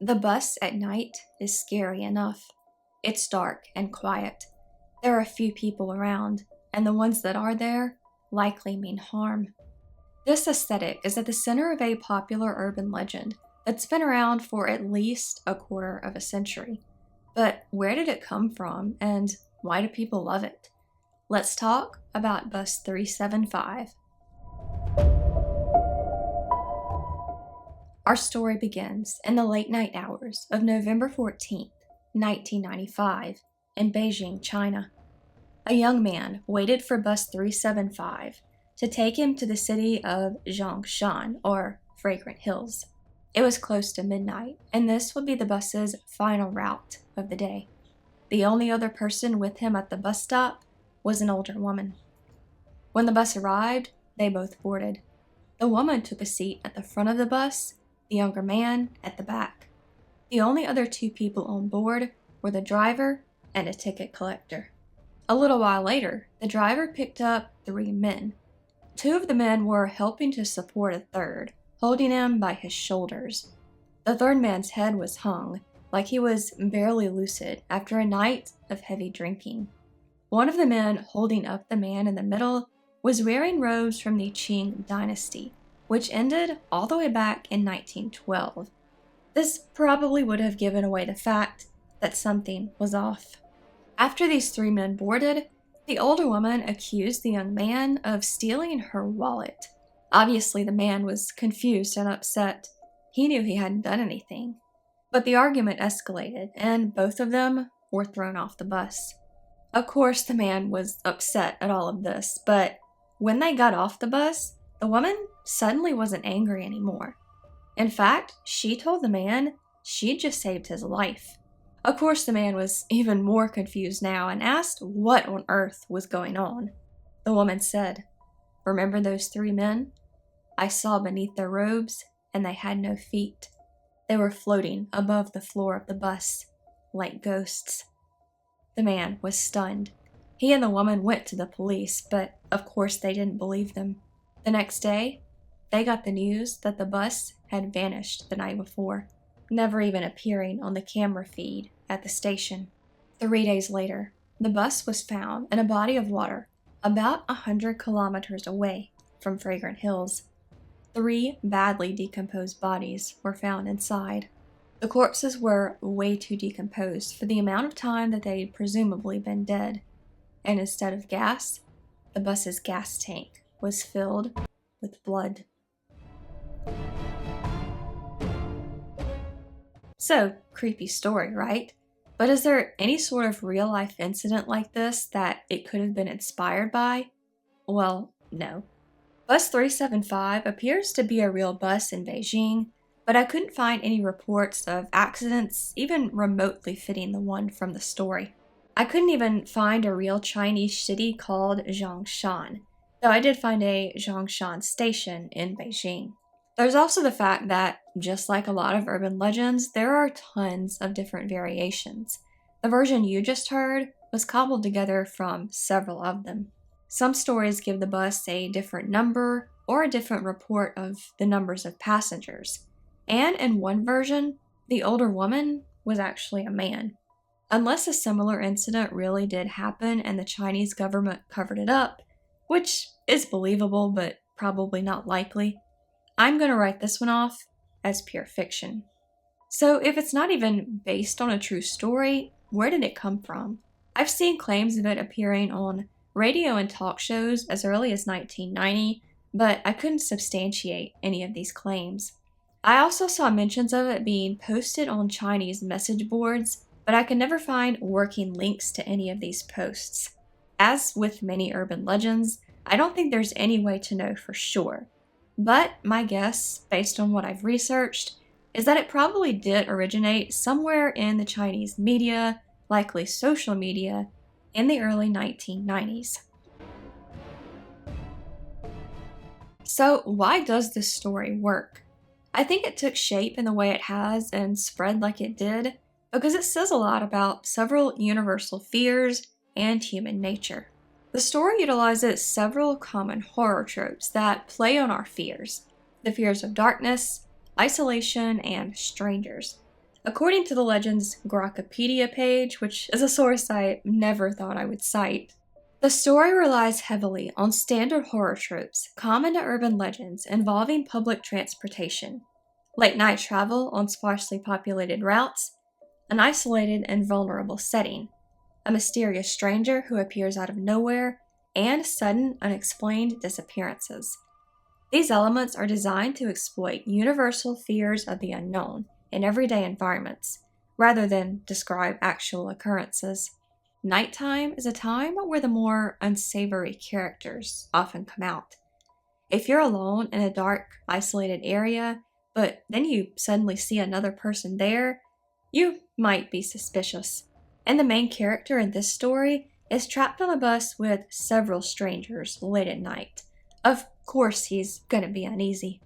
The bus at night is scary enough. It's dark and quiet. There are a few people around, and the ones that are there likely mean harm. This aesthetic is at the center of a popular urban legend that's been around for at least a quarter of a century. But where did it come from, and why do people love it? Let's talk about Bus 375. Our story begins in the late night hours of November 14th, 1995, in Beijing, China. A young man waited for bus 375 to take him to the city of Zhongshan, or Fragrant Hills. It was close to midnight, and this would be the bus's final route of the day. The only other person with him at the bus stop was an older woman. When the bus arrived, they both boarded. The woman took a seat at the front of the bus, the younger man at the back. The only other two people on board were the driver and a ticket collector. A little while later, the driver picked up three men. Two of the men were helping to support a third, holding him by his shoulders. The third man's head was hung, like he was barely lucid after a night of heavy drinking. One of the men holding up the man in the middle was wearing robes from the Qing dynasty, which ended all the way back in 1912. This probably would have given away the fact that something was off. After these three men boarded, the older woman accused the young man of stealing her wallet. Obviously, the man was confused and upset. He knew he hadn't done anything. But the argument escalated, and both of them were thrown off the bus. Of course, the man was upset at all of this, but when they got off the bus, the woman suddenly wasn't angry anymore. In fact, she told the man she'd just saved his life. Of course, the man was even more confused now and asked what on earth was going on. The woman said, "Remember those three men? I saw beneath their robes, and they had no feet. They were floating above the floor of the bus, like ghosts." The man was stunned. He and the woman went to the police, but of course they didn't believe them. The next day, they got the news that the bus had vanished the night before, never even appearing on the camera feed at the station. 3 days later, the bus was found in a body of water about 100 kilometers away from Fragrant Hills. 3 badly decomposed bodies were found inside. The corpses were way too decomposed for the amount of time that they'd presumably been dead, and instead of gas, the bus's gas tank was filled with blood. So, creepy story, right? But is there any sort of real-life incident like this that it could have been inspired by? Well, no. Bus 375 appears to be a real bus in Beijing, but I couldn't find any reports of accidents even remotely fitting the one from the story. I couldn't even find a real Chinese city called Zhongshan, though I did find a Zhongshan station in Beijing. There's also the fact that, just like a lot of urban legends, there are tons of different variations. The version you just heard was cobbled together from several of them. Some stories give the bus a different number or a different report of the numbers of passengers. And in one version, the older woman was actually a man. Unless a similar incident really did happen and the Chinese government covered it up, which is believable but probably not likely, I'm going to write this one off as pure fiction. So if it's not even based on a true story, where did it come from? I've seen claims of it appearing on radio and talk shows as early as 1990, but I couldn't substantiate any of these claims. I also saw mentions of it being posted on Chinese message boards, but I could never find working links to any of these posts. As with many urban legends, I don't think there's any way to know for sure. But my guess, based on what I've researched, is that it probably did originate somewhere in the Chinese media, likely social media, in the early 1990s. So why does this story work? I think it took shape in the way it has and spread like it did because it says a lot about several universal fears and human nature. The story utilizes several common horror tropes that play on our fears. The fears of darkness, isolation, and strangers. According to the legend's Grokkapedia page, which is a source I never thought I would cite, the story relies heavily on standard horror tropes common to urban legends involving public transportation, late night travel on sparsely populated routes, an isolated and vulnerable setting, a mysterious stranger who appears out of nowhere, and sudden, unexplained disappearances. These elements are designed to exploit universal fears of the unknown in everyday environments, rather than describe actual occurrences. Nighttime is a time where the more unsavory characters often come out. If you're alone in a dark, isolated area, but then you suddenly see another person there, you might be suspicious. And the main character in this story is trapped on a bus with several strangers late at night. Of course, he's gonna be uneasy.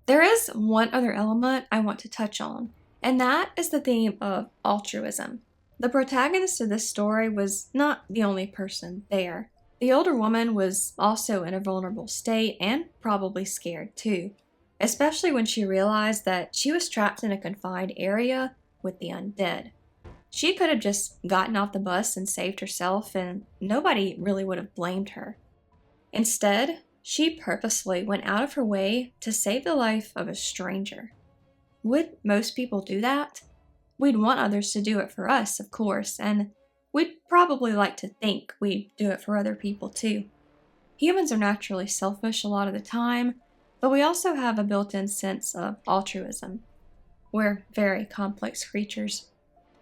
There is one other element I want to touch on, and that is the theme of altruism. The protagonist of this story was not the only person there. The older woman was also in a vulnerable state and probably scared too, especially when she realized that she was trapped in a confined area with the undead. She could have just gotten off the bus and saved herself, and nobody really would have blamed her. Instead, she purposely went out of her way to save the life of a stranger. Would most people do that? We'd want others to do it for us, of course, and we'd probably like to think we'd do it for other people too. Humans are naturally selfish a lot of the time, but we also have a built-in sense of altruism. We're very complex creatures.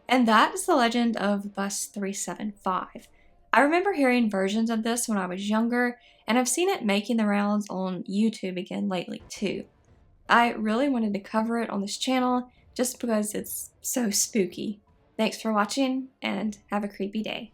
And that is the legend of Bus 375. I remember hearing versions of this when I was younger, and I've seen it making the rounds on YouTube again lately too. I really wanted to cover it on this channel just because it's so spooky. Thanks for watching, and have a creepy day.